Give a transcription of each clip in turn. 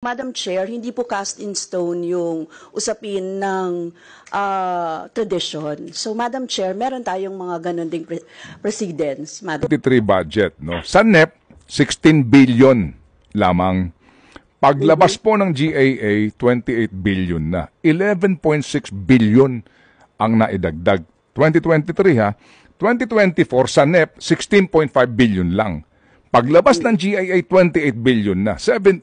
Madam Chair, hindi po cast in stone yung usapin ng tradition. So, Madam Chair, meron tayong mga ganun ding precedents, Madam. 23 budget, no? Sa NEP, 16 billion lamang. Paglabas po ng GAA, 28 billion na. 11.6 billion ang naidagdag. 2023 ha. 2024 sa NEP, 16.5 billion lang. Paglabas ng GIA, 28 billion na. 12.1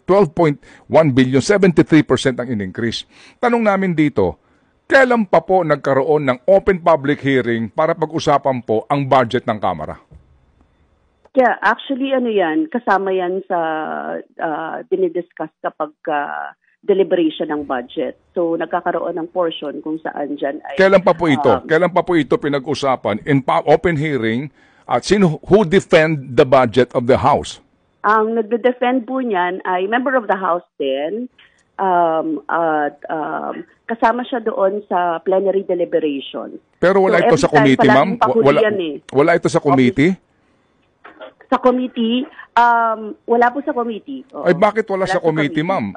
billion, 73% ang in-increase. Tanong namin dito, kailan pa po nagkaroon ng open public hearing para pag-usapan po ang budget ng Kamara? Yeah, actually yan, kasama yan sa dinidiscuss kapag deliberation ng budget. So nagkakaroon ng portion kung saan dyan ay... Kailan pa po ito? Kailan pa po ito pinag-usapan in open hearing? At who defend the budget of the House? Ang nagde-defend po niyan ay member of the House din. Kasama siya doon sa plenary deliberation. Pero wala ito sa committee, ma'am? Wala ito sa committee? Sa committee, wala po sa committee. Ay bakit wala sa committee, ma'am?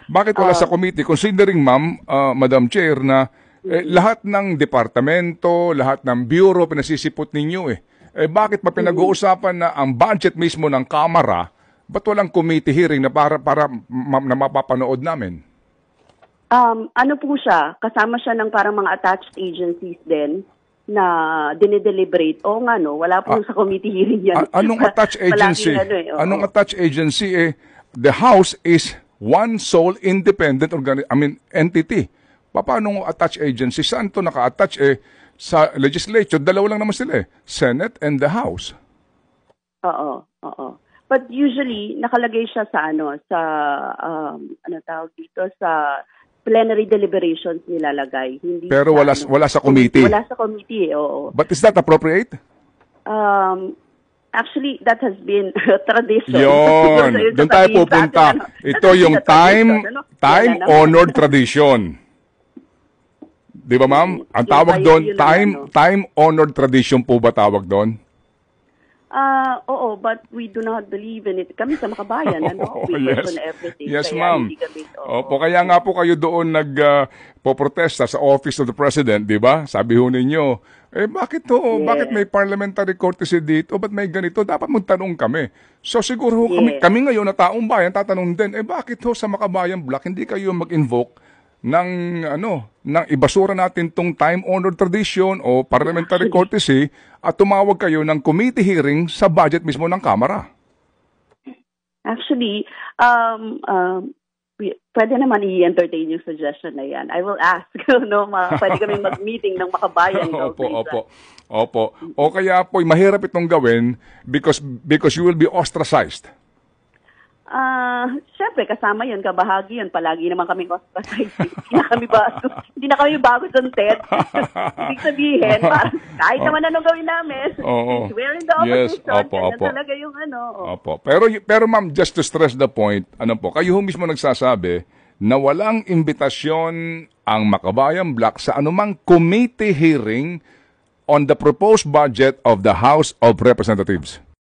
Bakit wala sa committee? Considering, ma'am, Madam Chair, na lahat ng departamento, lahat ng bureau, pinasisipot ninyo bakit pa pinag-uusapan na ang budget mismo ng Kamara, ba't walang committee hearing na para na mapapanood namin? Ano po siya, kasama siya ng parang mga attached agencies din na dinideliberate. O nga no, wala po sa committee hearing yan. Anong attached agency? Anong attached agency? The House is one sole independent entity. Paano attached agency? Saan to naka-attach sa legislature, dalawa lang naman sila Senate and the House. Oo. But usually nakalagay siya sa tawag dito, sa plenary deliberations nilalagay. Hindi pero wala sa committee. Wala sa committee, oo. But is that appropriate? Actually, that has been tradition. Yun. Doon tayo pupunta. Ito yung time-honored tradition. Di ba, ma'am? Ang tawag doon, time-honored tradition po ba tawag doon? Oo, but we do not believe in it. Kami sa Makabayan, we question everything. Yes, ma'am. Opo, kaya nga po kayo doon nagpoprotesta sa Office of the President, di ba? Sabi ho ninyo, bakit to? Yeah. Bakit may parliamentary courtesy dito? Ba't may ganito? Dapat magtanong kami. So siguro kami ngayon na taong bayan, tatanong din, bakit ho sa Makabayan Block, hindi kayo mag-invoke ng ibasura natin tong time-honored tradition o parliamentary courtesy at tumawag kayo ng committee hearing sa budget mismo ng Kamara? Actually, pwede naman i-entertain yung suggestion na yan. I will ask, pwede kami mag-meeting ng Makabayan. Opo. O kaya po, mahirap itong gawin because you will be ostracized. Siyempre, kasama yun, kabahagi yun. Palagi naman kami ostracized. Hindi na kami bago sa TED. Ibig sabihin, kahit naman anong gawin namin, we're in the opposition. Yes, talaga yung Opo. Pero ma'am, just to stress the point, kayo mismo nagsasabi na walang imbitasyon ang Makabayan Block sa anumang committee hearing on the proposed budget of the House of Representatives.